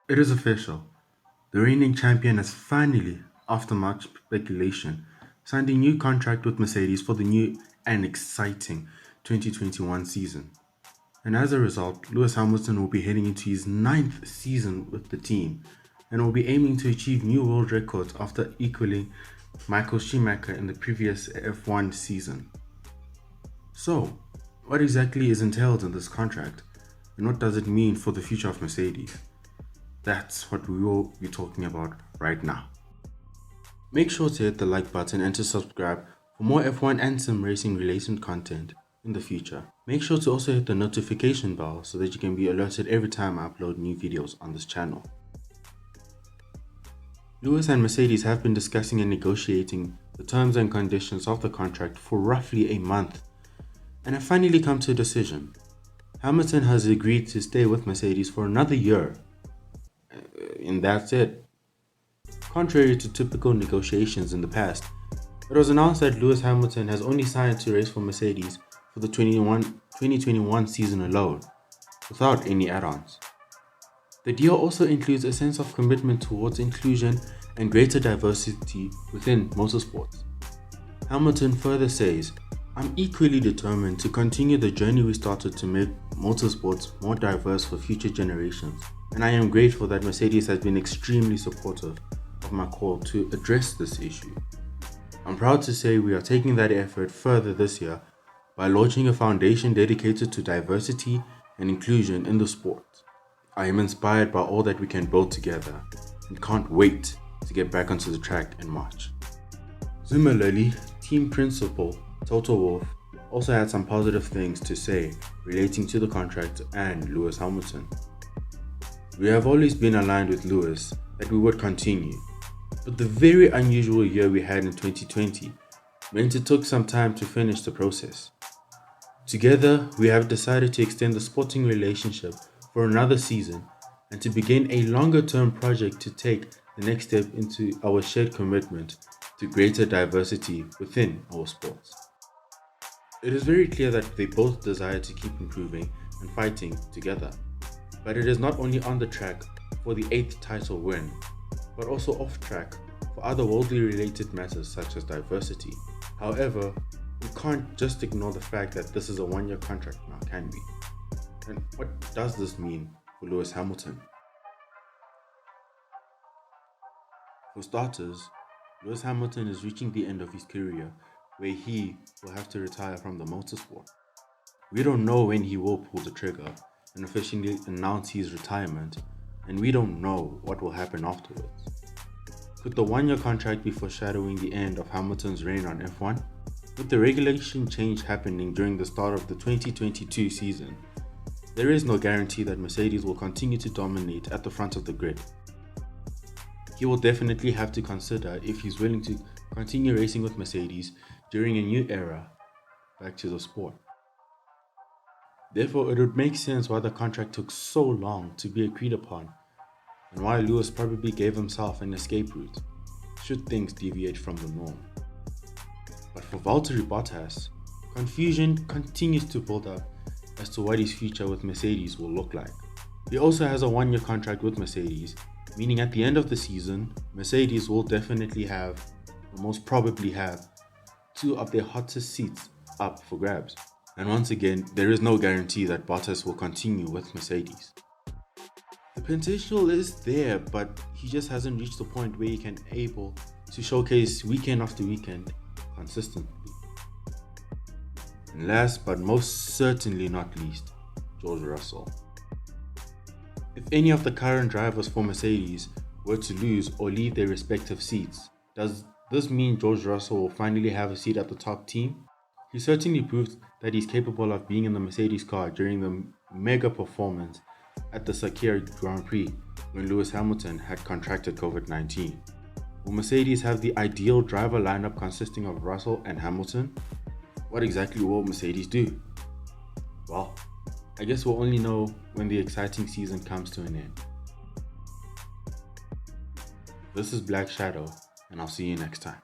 It is official. The reigning champion has finally, after much speculation, signed a new contract with Mercedes for the new and exciting 2021 season. And as a result, Lewis Hamilton will be heading into his ninth season with the team and will be aiming to achieve new world records after equaling Michael Schumacher in the previous F1 season. So, what exactly is entailed in this contract and what does it mean for the future of Mercedes? That's what we will be talking about right now. Make sure to hit the like button and to subscribe for more F1 and sim racing related content in the future. Make sure to also hit the notification bell so that you can be alerted every time I upload new videos on this channel. Lewis and Mercedes have been discussing and negotiating the terms and conditions of the contract for roughly a month and have finally come to a decision. Hamilton has agreed to stay with Mercedes for another year, and that's it. Contrary to typical negotiations in the past, it was announced that Lewis Hamilton has only signed to race for Mercedes for the 2021 season alone, without any add-ons. The deal also includes a sense of commitment towards inclusion and greater diversity within motorsports. Hamilton further says, "I'm equally determined to continue the journey we started to make motorsports more diverse for future generations, and I am grateful that Mercedes has been extremely supportive of my call to address this issue. I'm proud to say we are taking that effort further this year by launching a foundation dedicated to diversity and inclusion in the sport. I am inspired by all that we can build together and can't wait to get back onto the track in March." Similarly, team principal Toto Wolff also had some positive things to say relating to the contract and Lewis Hamilton. "We have always been aligned with Lewis that we would continue, but the very unusual year we had in 2020 meant it took some time to finish the process. Together, we have decided to extend the sporting relationship for another season and to begin a longer-term project to take the next step into our shared commitment to greater diversity within our sports." It is very clear that they both desire to keep improving and fighting together, but it is not only on the track for the 8th title win, but also off track for other worldly related matters such as diversity. However, we can't just ignore the fact that this is a one-year contract now, can we? And what does this mean for Lewis Hamilton? For starters, Lewis Hamilton is reaching the end of his career where he will have to retire from the motorsport. We don't know when he will pull the trigger and officially announce his retirement, and we don't know what will happen afterwards. Could the one-year contract be foreshadowing the end of Hamilton's reign on F1? With the regulation change happening during the start of the 2022 season, there is no guarantee that Mercedes will continue to dominate at the front of the grid. He will definitely have to consider if he's willing to continue racing with Mercedes during a new era back to the sport. Therefore, it would make sense why the contract took so long to be agreed upon and why Lewis probably gave himself an escape route should things deviate from the norm. But for Valtteri Bottas, confusion continues to build up as to what his future with Mercedes will look like. He also has a one-year contract with Mercedes, meaning at the end of the season, Mercedes will definitely have, or most probably have, two of their hottest seats up for grabs. And once again, there is no guarantee that Bottas will continue with Mercedes. The potential is there, but he just hasn't reached the point where he can able to showcase weekend after weekend consistently. And last but most certainly not least, George Russell. If any of the current drivers for Mercedes were to lose or leave their respective seats, does this mean George Russell will finally have a seat at the top team? He certainly proved that he's capable of being in the Mercedes car during the mega performance at the Sakir Grand Prix when Lewis Hamilton had contracted COVID-19. Will Mercedes have the ideal driver lineup consisting of Russell and Hamilton? What exactly will Mercedes do? Well, I guess we'll only know when the exciting season comes to an end. This is Black Shadow, and I'll see you next time.